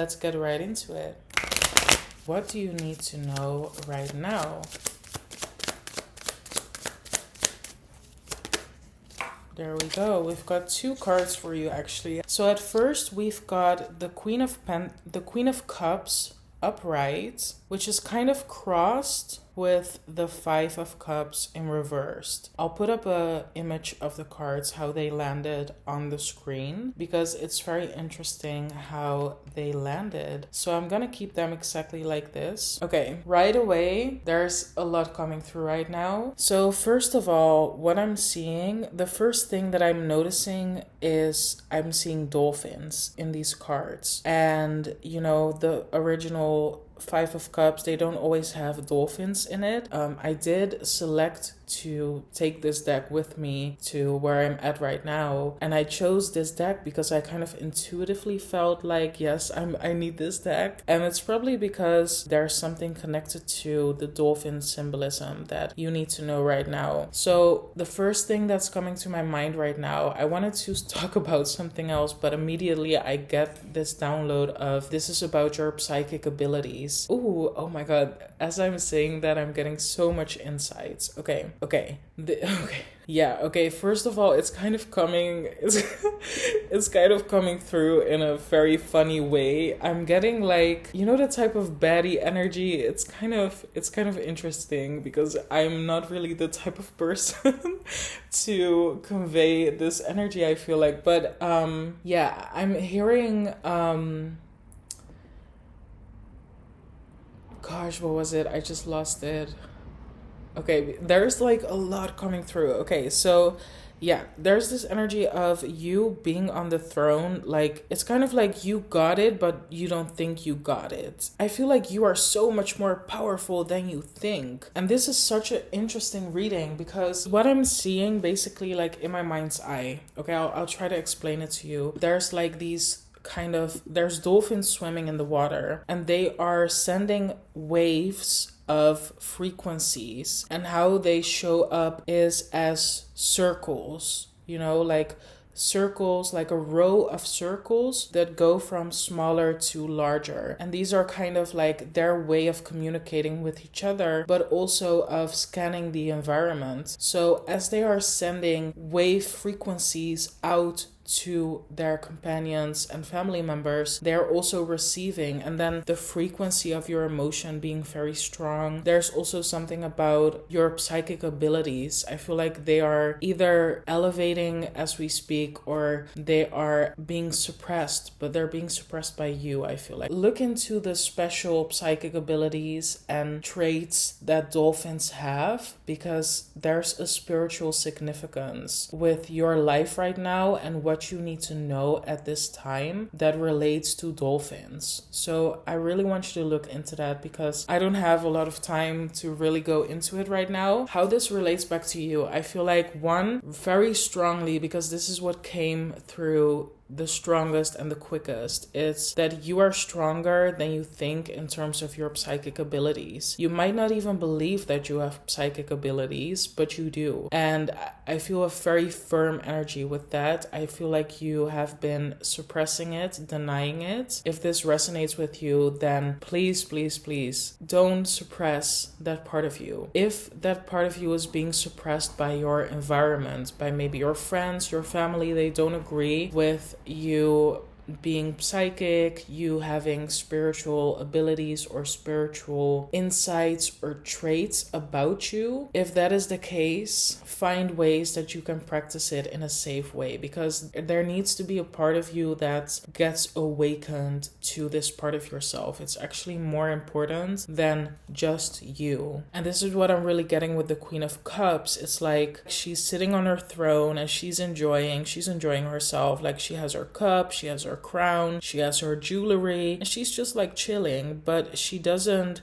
let's get right into it. What do you need to know right now? There we go. We've got 2 cards for you actually. So at first we've got the Queen of Cups upright, which is kind of crossed with the 5 of Cups in reversed. I'll put up a image of the cards, how they landed on the screen, because it's very interesting how they landed. So I'm gonna keep them exactly like this. Okay, right away, there's a lot coming through right now. So first of all, what I'm seeing, the first thing that I'm noticing is I'm seeing dolphins in these cards. And, you know, the original 5 of Cups, they don't always have dolphins in it. I did select to take this deck with me to where I'm at right now, and I chose this deck because I kind of intuitively felt like, yes, I need this deck. And it's probably because there's something connected to the dolphin symbolism that you need to know right now. So the first thing that's coming to my mind right now, I wanted to talk about something else, but immediately I get this download of this is about your psychic abilities. Ooh, oh my god, as I'm saying that, I'm getting so much insights. Okay. Yeah, okay, first of all, it's kind of coming through in a very funny way. I'm getting like, you know, the type of baddie energy. It's kind of interesting because I'm not really the type of person to convey this energy, I feel like. But yeah, I'm hearing gosh, what was it? I just lost it. Okay, there's like a lot coming through. Okay, so yeah, there's this energy of you being on the throne. Like, it's kind of like you got it, but you don't think you got it. I feel like you are so much more powerful than you think. And this is such an interesting reading because what I'm seeing basically, like, in my mind's eye, okay, I'll try to explain it to you. There's like these there's dolphins swimming in the water, and they are sending waves of frequencies, and how they show up is as circles, you know, like circles, like a row of circles that go from smaller to larger. And these are kind of like their way of communicating with each other, but also of scanning the environment. So as they are sending wave frequencies out to their companions and family members, they're also receiving, and then the frequency of your emotion being very strong. There's also something about your psychic abilities. I feel like they are either elevating as we speak, or they are being suppressed, but they're being suppressed by you, I feel like. Look into the special psychic abilities and traits that dolphins have, because there's a spiritual significance with your life right now and what you need to know at this time that relates to dolphins. So I really want you to look into that, because I don't have a lot of time to really go into it right now. How this relates back to you, I feel like, one, very strongly, because this is what came through the strongest and the quickest, it's that you are stronger than you think in terms of your psychic abilities. You might not even believe that you have psychic abilities, but you do. And I feel a very firm energy with that. I feel like you have been suppressing it, denying it. If this resonates with you, then please, please, please don't suppress that part of you. If that part of you is being suppressed by your environment, by maybe your friends, your family, they don't agree with you being psychic, you having spiritual abilities or spiritual insights or traits about you. If that is the case, find ways that you can practice it in a safe way, because there needs to be a part of you that gets awakened to this part of yourself. It's actually more important than just you. And this is what I'm really getting with the Queen of Cups. It's like she's sitting on her throne and she's enjoying herself. Like, she has her cup, she has her crown, she has her jewelry, and she's just like chilling, but she doesn't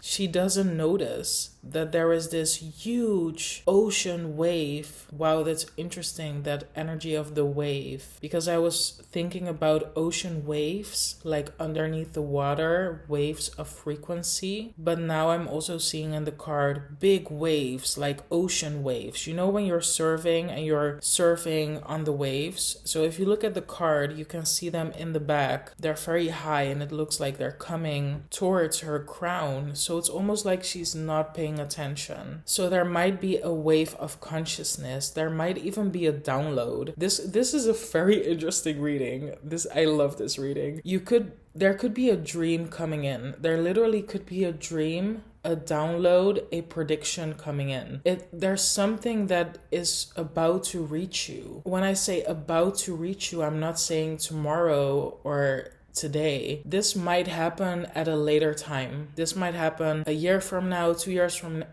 notice that there is this huge ocean wave. Wow, that's interesting, that energy of the wave. Because I was thinking about ocean waves, like underneath the water, waves of frequency. But now I'm also seeing in the card big waves, like ocean waves. You know when you're surfing and you're surfing on the waves? So if you look at the card, you can see them in the back. They're very high and it looks like they're coming towards her crown. So it's almost like she's not paying attention. So there might be a wave of consciousness. There might even be a download. This is a very interesting reading. I love this reading. There could be a dream coming in. There literally could be a dream, a download, a prediction coming in. There's something that is about to reach you. When I say about to reach you, I'm not saying tomorrow or today. This might happen at a later time. This might happen a year from now, 2 years from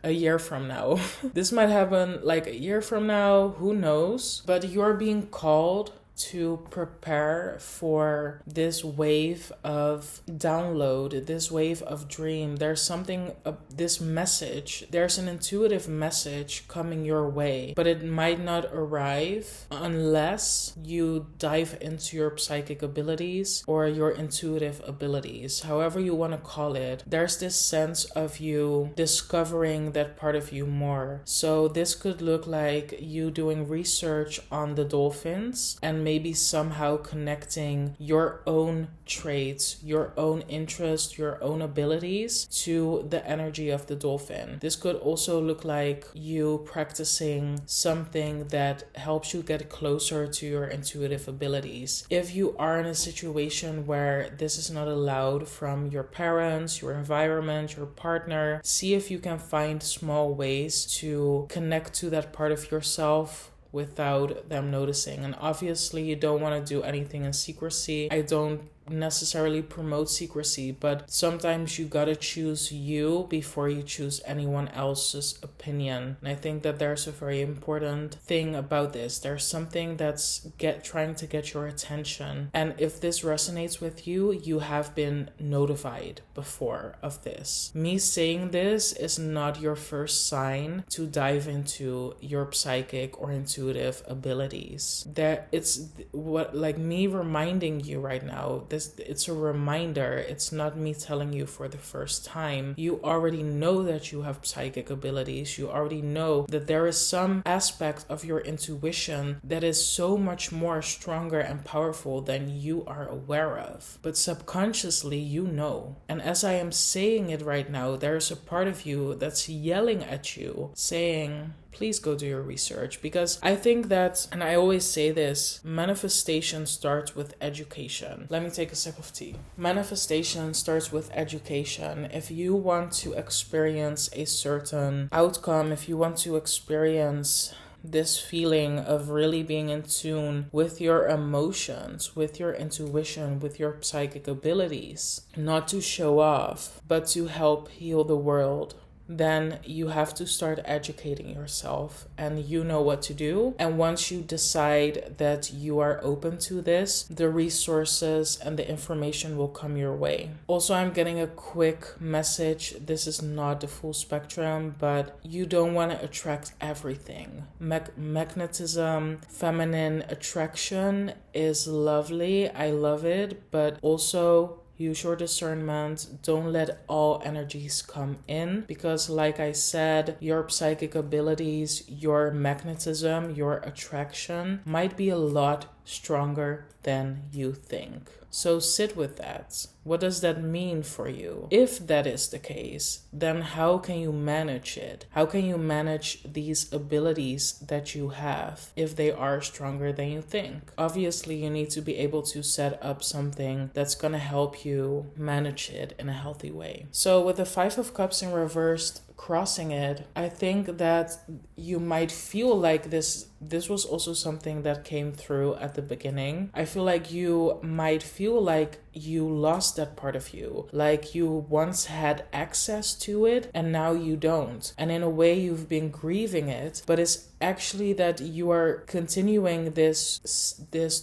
a year from now. This might happen like a year from now, who knows? But you're being called to prepare for this wave of download, this wave of dream. There's something, this message, there's an intuitive message coming your way, but it might not arrive unless you dive into your psychic abilities or your intuitive abilities, however you want to call it. There's this sense of you discovering that part of you more. So this could look like you doing research on the dolphins and maybe somehow connecting your own traits, your own interest, your own abilities to the energy of the dolphin. This could also look like you practicing something that helps you get closer to your intuitive abilities. If you are in a situation where this is not allowed from your parents, your environment, your partner, see if you can find small ways to connect to that part of yourself without them noticing. And obviously you don't want to do anything in secrecy. I don't necessarily promote secrecy, but sometimes you gotta choose you before you choose anyone else's opinion. And I think that there's a very important thing about this. There's something that's trying to get your attention, and if this resonates with you, you have been notified before of this. Me saying this is not your first sign to dive into your psychic or intuitive abilities. That it's what, like me reminding you right now, it's a reminder. It's not me telling you for the first time. You already know that you have psychic abilities. You already know that there is some aspect of your intuition that is so much more stronger and powerful than you are aware of. But subconsciously, you know. And as I am saying it right now, there's a part of you that's yelling at you, saying, please go do your research. Because I think that, and I always say this, manifestation starts with education. Let me take a sip of tea. Manifestation starts with education. If you want to experience a certain outcome, if you want to experience this feeling of really being in tune with your emotions, with your intuition, with your psychic abilities, not to show off, but to help heal the world, then you have to start educating yourself, and you know what to do. And once you decide that you are open to this, the resources and the information will come your way. Also, I'm getting a quick message. This is not the full spectrum, but you don't want to attract everything. Magnetism, feminine attraction is lovely. I love it, but also use your discernment. Don't let all energies come in, because like I said, your psychic abilities, your magnetism, your attraction might be a lot stronger than you think. So sit with that. What does that mean for you? If that is the case, then how can you manage it? How can you manage these abilities that you have if they are stronger than you think? Obviously, you need to be able to set up something that's going to help you manage it in a healthy way. So with the 5 of Cups in reversed, crossing it, I think that you might feel like this was also something that came through at the beginning. I feel like you might feel like you lost that part of you. Like you once had access to it and now you don't. And in a way, you've been grieving it, but it's actually that you are continuing this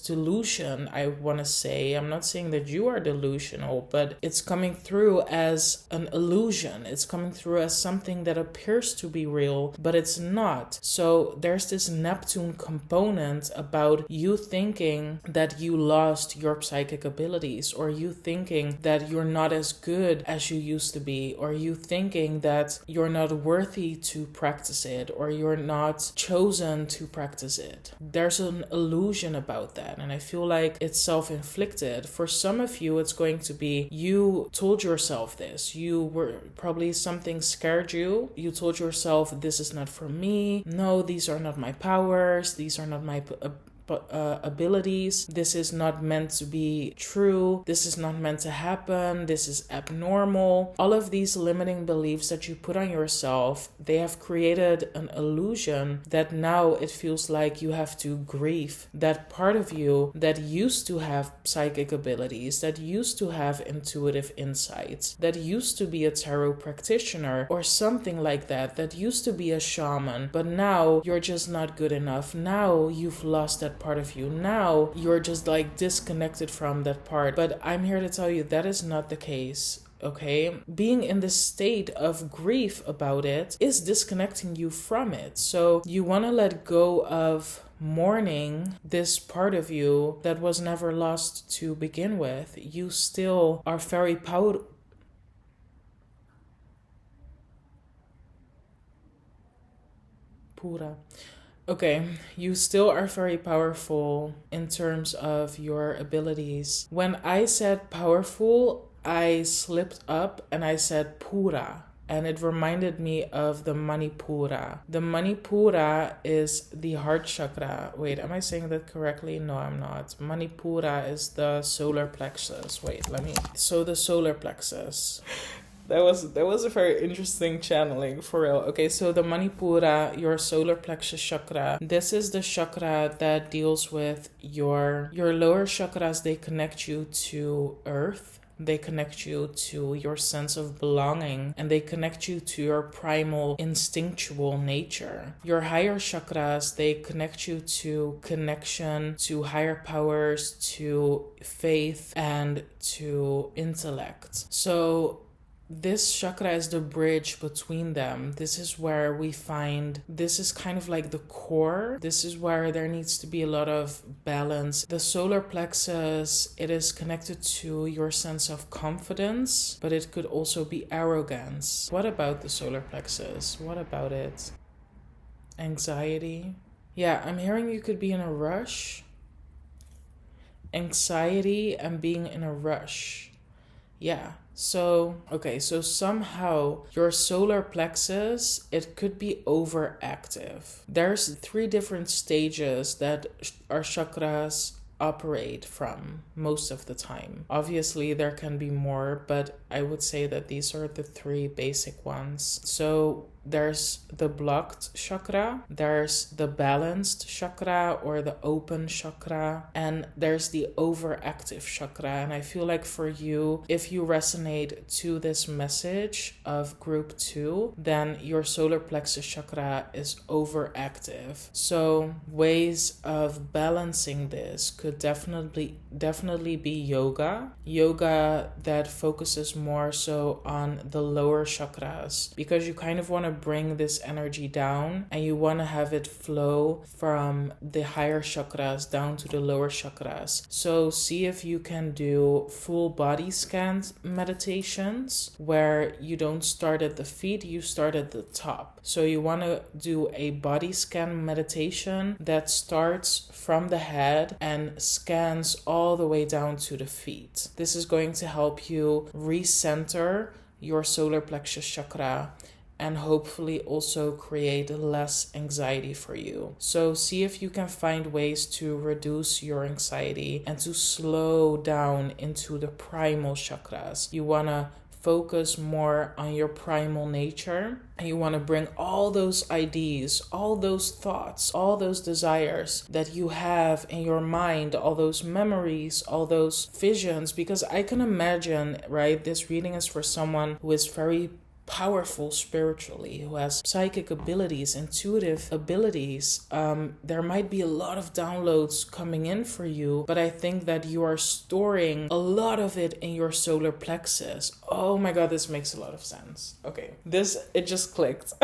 delusion. I want to say, I'm not saying that you are delusional, but it's coming through as an illusion. It's coming through as something that appears to be real, but it's not. So there's this Neptune component about you thinking that you lost your psychic abilities, or you thinking that you're not as good as you used to be, or you thinking that you're not worthy to practice it, or you're not chosen to practice it. There's an illusion about that, and I feel like it's self-inflicted. For some of you, it's going to be you told yourself this. You were probably something scared you. You told yourself, this is not for me. No, these are not my powers. These are not my abilities. This is not meant to be true. This is not meant to happen. This is abnormal. All of these limiting beliefs that you put on yourself, they have created an illusion that now it feels like you have to grieve that part of you that used to have psychic abilities, that used to have intuitive insights, that used to be a tarot practitioner or something like that, that used to be a shaman, but now you're just not good enough. Now you've lost that part of you. Now you're just like disconnected from that part. But I'm here to tell you that is not the case. Okay, being in this state of grief about it is disconnecting you from it. So you want to let go of mourning this part of you that was never lost to begin with. You still are very powerful. Okay, you still are very powerful in terms of your abilities. When I said powerful, I slipped up and I said pura, and it reminded me of the Manipura. The Manipura is the heart chakra. Wait, am I saying that correctly? No, I'm not. Manipura is the solar plexus. Wait, so the solar plexus. That was a very interesting channeling, for real. Okay, so the Manipura, your solar plexus chakra, this is the chakra that deals with your lower chakras. They connect you to earth. They connect you to your sense of belonging, and they connect you to your primal instinctual nature. Your higher chakras, they connect you to connection, to higher powers, to faith, and to intellect. So this chakra is the bridge between them. This is where we find, this is kind of like the core. This is where there needs to be a lot of balance. The solar plexus, it is connected to your sense of confidence, but it could also be arrogance. What about the solar plexus? What about it? Anxiety? Yeah, I'm hearing you could be in a rush. Anxiety and being in a rush. Yeah. So somehow your solar plexus, it could be overactive. There's 3 different stages that our chakras operate from most of the time. Obviously, there can be more, but I would say that these are the 3 basic ones. So there's the blocked chakra, there's the balanced chakra or the open chakra, and there's the overactive chakra. And I feel like for you, if you resonate to this message of group 2, then your solar plexus chakra is overactive. So ways of balancing this could definitely be yoga that focuses more so on the lower chakras, because you kind of want to bring this energy down and you want to have it flow from the higher chakras down to the lower chakras. So see if you can do full body scan meditations where you don't start at the feet, you start at the top. So you want to do a body scan meditation that starts from the head and scans all the way down to the feet. This is going to help you recenter your solar plexus chakra and hopefully also create less anxiety for you. So see if you can find ways to reduce your anxiety and to slow down into the primal chakras. You want to focus more on your primal nature, and you want to bring all those ideas, all those thoughts, all those desires that you have in your mind, all those memories, all those visions, because I can imagine, right, this reading is for someone who is very powerful spiritually, who has psychic abilities, intuitive abilities. There might be a lot of downloads coming in for you, but I think that you are storing a lot of it in your solar plexus. Oh my god, this makes a lot of sense. Okay, it just clicked.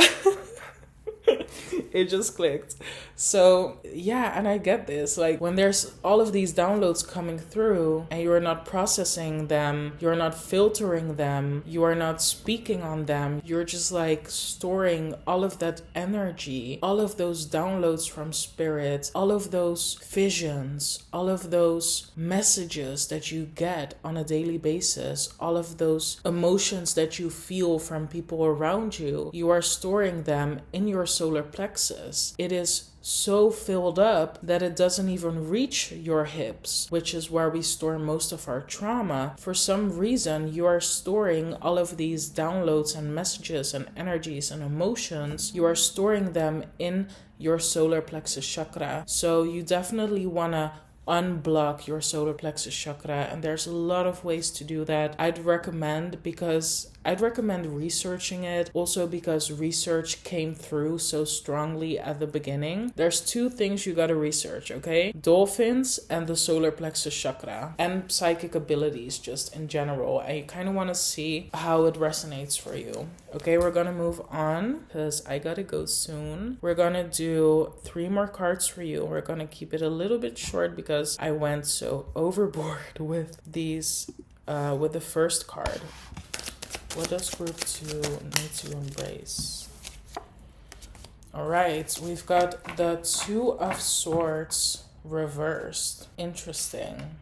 It just clicked. So yeah, and I get this. Like, when there's all of these downloads coming through and you're not processing them, you're not filtering them, you are not speaking on them, you're just like storing all of that energy, all of those downloads from spirit, all of those visions, all of those messages that you get on a daily basis, all of those emotions that you feel from people around you. You are storing them in your solar plexus. It is so filled up that it doesn't even reach your hips, which is where we store most of our trauma. For some reason, you are storing all of these downloads and messages and energies and emotions. You are storing them in your solar plexus chakra. So you definitely want to unblock your solar plexus chakra, and there's a lot of ways to do that. I'd recommend researching it, also because research came through so strongly at the beginning. There's two things you gotta research, okay? Dolphins and the solar plexus chakra, and psychic abilities just in general, and you kind of want to see how it resonates for you. Okay, we're gonna move on because I gotta go soon. We're gonna do 3 more cards for you. We're gonna keep it a little bit short because I went so overboard with these, with the first card. What does group 2 need to embrace? All right, we've got the 2 of Swords reversed. Interesting.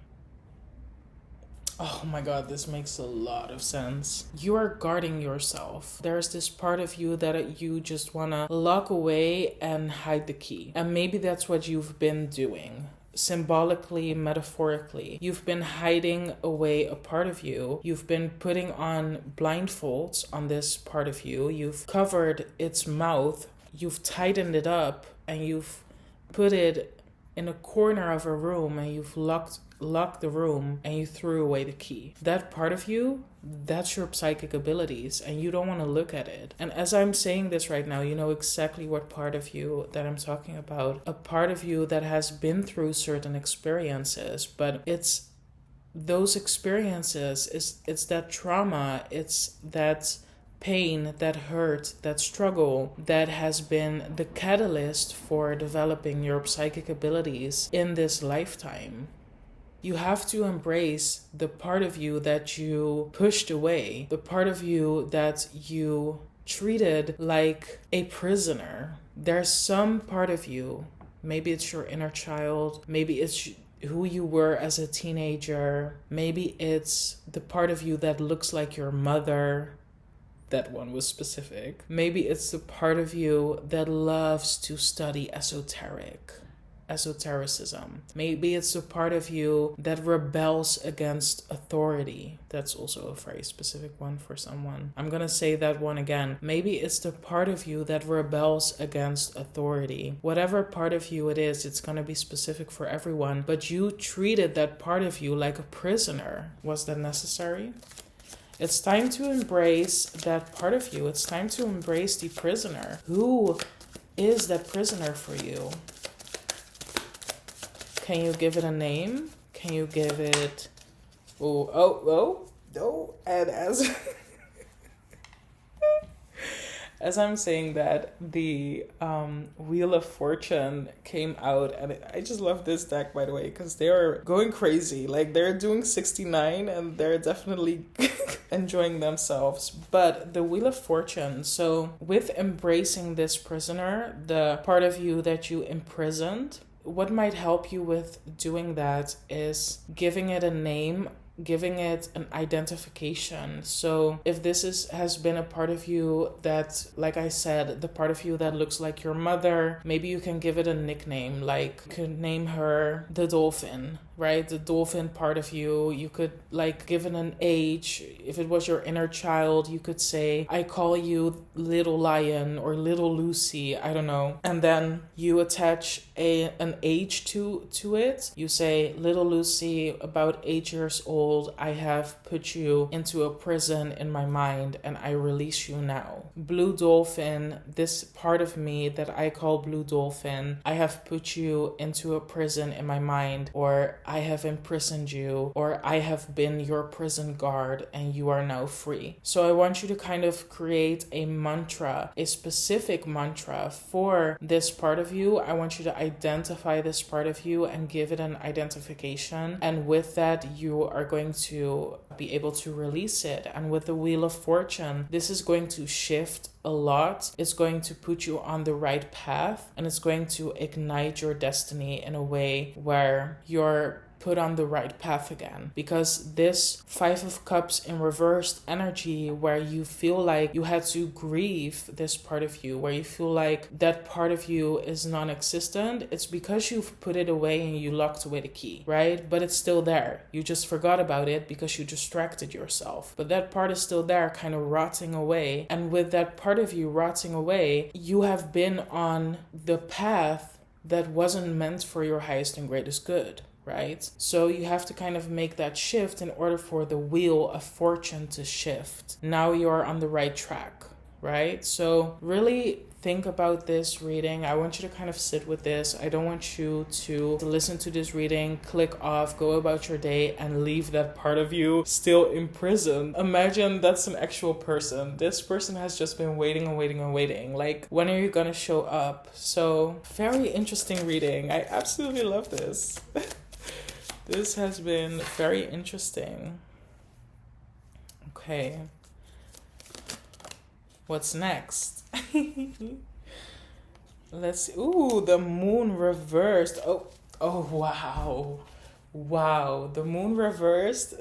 Oh my god, this makes a lot of sense. You are guarding yourself. There's this part of you that you just want to lock away and hide the key. And maybe that's what you've been doing. Symbolically, metaphorically, you've been hiding away a part of you. You've been putting on blindfolds on this part of you. You've covered its mouth. You've tightened it up, and you've put it in a corner of a room, and you've locked the room, and you threw away the key. That part of you, that's your psychic abilities, and you don't want to look at it. And as I'm saying this right now, you know exactly what part of you that I'm talking about. A part of you that has been through certain experiences, but it's those experiences, it's that trauma, it's that pain, that hurt, that struggle that has been the catalyst for developing your psychic abilities in this lifetime. You have to embrace the part of you that you pushed away, the part of you that you treated like a prisoner. There's some part of you, maybe it's your inner child, maybe it's who you were as a teenager, maybe it's the part of you that looks like your mother. That one was specific. Maybe it's the part of you that loves to study esotericism. Maybe it's the part of you that rebels against authority. That's also a very specific one for someone. I'm gonna say that one again. Maybe it's the part of you that rebels against authority. Whatever part of you it is, it's gonna be specific for everyone, but you treated that part of you like a prisoner. Was that necessary? It's time to embrace that part of you. It's time to embrace the prisoner. Who is that prisoner for you? Can you give it a name? Can you give it... Oh, and as... As I'm saying that, the Wheel of Fortune came out, and I just love this deck, by the way, because they are going crazy. Like, they're doing 69, and they're definitely enjoying themselves. But the Wheel of Fortune, so with embracing this prisoner, the part of you that you imprisoned, what might help you with doing that is giving it a name, giving it an identification. So if this has been a part of you that, like I said, the part of you that looks like your mother, maybe you can give it a nickname, like you could name her the dolphin. right? The dolphin part of you. You could like give it an age. If it was your inner child, you could say, I call you little lion or little Lucy, I don't know. And then you attach an age to it. You say, little Lucy, about 8 years old, I have put you into a prison in my mind and I release you now. Blue dolphin, this part of me that I call blue dolphin, I have put you into a prison in my mind, or I have imprisoned you, or I have been your prison guard and you are now free. So I want you to kind of create a mantra, a specific mantra for this part of you. I want you to identify this part of you and give it an identification. And with that, you are going to be able to release it. And with the Wheel of Fortune, this is going to shift a lot. It's going to put you on the right path, and it's going to ignite your destiny in a way where you're put on the right path again. Because this Five of Cups in reversed energy, where you feel like you had to grieve this part of you, where you feel like that part of you is non-existent, it's because you've put it away and you locked away the key, right? But it's still there. You just forgot about it because you distracted yourself. But that part is still there, kind of rotting away. And with that part of you rotting away, you have been on the path that wasn't meant for your highest and greatest good. Right? So you have to kind of make that shift in order for the Wheel of Fortune to shift. Now you're on the right track, right? So really think about this reading. I want you to kind of sit with this. I don't want you to listen to this reading, click off, go about your day, and leave that part of you still imprisoned. Imagine that's an actual person. This person has just been waiting and waiting and waiting. Like, when are you gonna show up? So, very interesting reading. I absolutely love this. This has been very interesting. Okay. What's next? Let's see. Ooh, the moon reversed. Oh, wow. Wow, the moon reversed.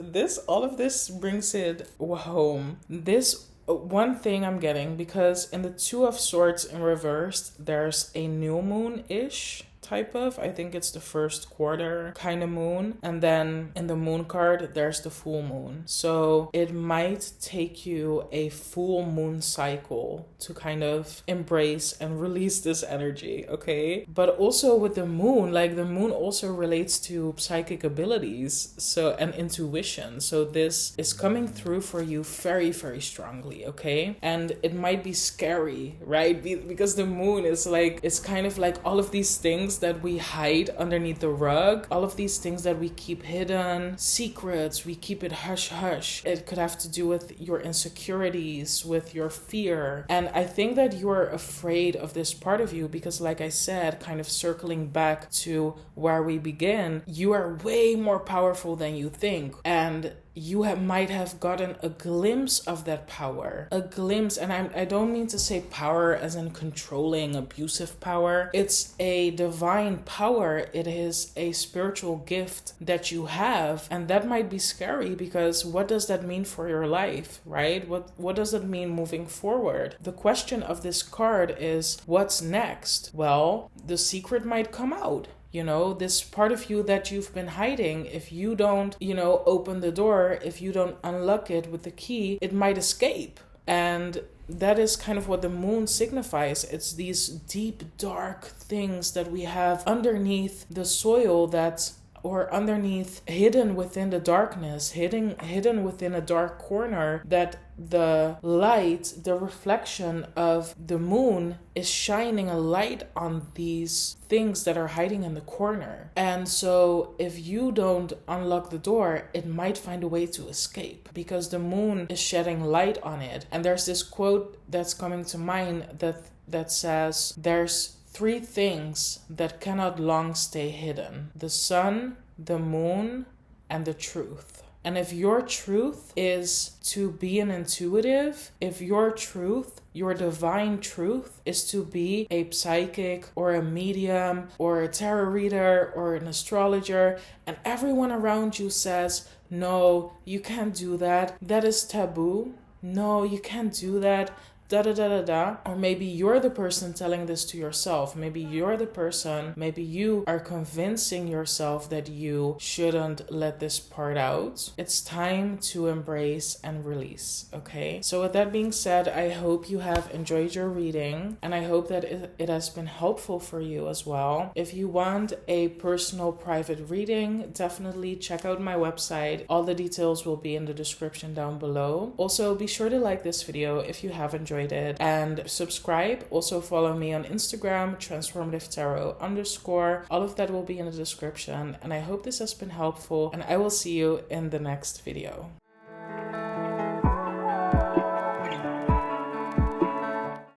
All of this brings it home. This one thing I'm getting, because in the Two of Swords in reversed, there's a new moon-ish type of, I think it's the first quarter kind of moon, and then in the moon card there's the full moon. So it might take you a full moon cycle to kind of embrace and release this energy, okay? But also with the moon, like the moon also relates to psychic abilities, so, and intuition. So this is coming through for you very, very strongly, okay? And it might be scary, right? Because the moon is like, it's kind of like all of these things that we hide underneath the rug, all of these things that we keep hidden, secrets, we keep it hush hush. It could have to do with your insecurities, with your fear. And I think that you're afraid of this part of you because, like I said, kind of circling back to where we begin, you are way more powerful than you think. And you might have gotten a glimpse of that power. A glimpse, and I don't mean to say power as in controlling, abusive power. It's a divine power. It is a spiritual gift that you have, and that might be scary because what does that mean for your life, right? What does it mean moving forward? The question of this card is, what's next? Well, the secret might come out. You know, this part of you that you've been hiding, if you don't, open the door, if you don't unlock it with the key, it might escape. And that is kind of what the moon signifies. It's these deep, dark things that we have underneath the soil or underneath, hidden within the darkness, hidden within a dark corner, that the light, the reflection of the moon is shining a light on these things that are hiding in the corner. And so if you don't unlock the door, it might find a way to escape because the moon is shedding light on it. And there's this quote that's coming to mind that says, there's 3 things that cannot long stay hidden: the sun, the moon, and the truth. And if your truth is to be an intuitive, if your truth, your divine truth, is to be a psychic or a medium or a tarot reader or an astrologer, and everyone around you says, no, you can't do that, that is taboo, no, you can't do that, da da da da da. Or maybe you're the person telling this to yourself. Maybe you're the person, maybe you are convincing yourself that you shouldn't let this part out. It's time to embrace and release, okay? So with that being said, I hope you have enjoyed your reading, and I hope that it has been helpful for you as well. If you want a personal private reading, definitely check out my website. All the details will be in the description down below. Also, be sure to like this video if you have enjoyed it, and subscribe. Also follow me on Instagram, transformativetarot_. All of that will be in the description, and I hope this has been helpful, and I will see you in the next video.